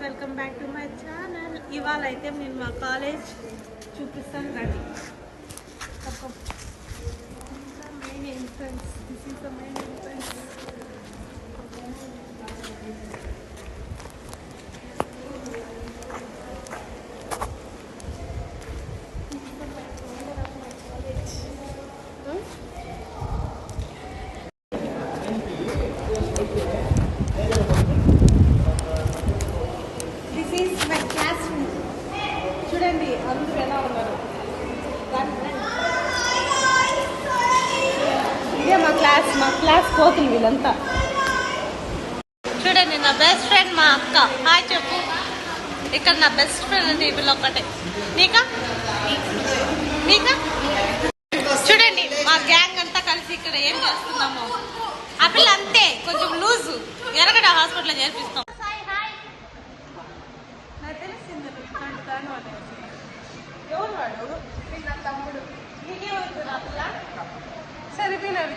Welcome back to my channel. ఇవాళ అయితే నేను మా కాలేజ్ చూపిస్తాను రండి. Main entrance, this is the main entrance. చూడండి అందరూ ఎలా ఉన్నారు. ఇదే మా క్లాస్ కోతులు వీళ్ళంతా. చూడండి నా బెస్ట్ ఫ్రెండ్ మా అక్క. హాయ్ చెప్పు. ఇక్కడ నా బెస్ట్ ఫ్రెండ్ అంటే వీళ్ళు ఒక్కటే. నీకా చూడండి మా గ్యాంగ్ అంతా కలిసి ఇక్కడ ఏం చేస్తున్నాము. ఆ పిల్ల అంతే కొంచెం లూజు, ఎరగడ హాస్పిటల్లో చేర్పిస్తాం. ఎవరు వాడు? నా తమ్ముడు. సరిపోయినది.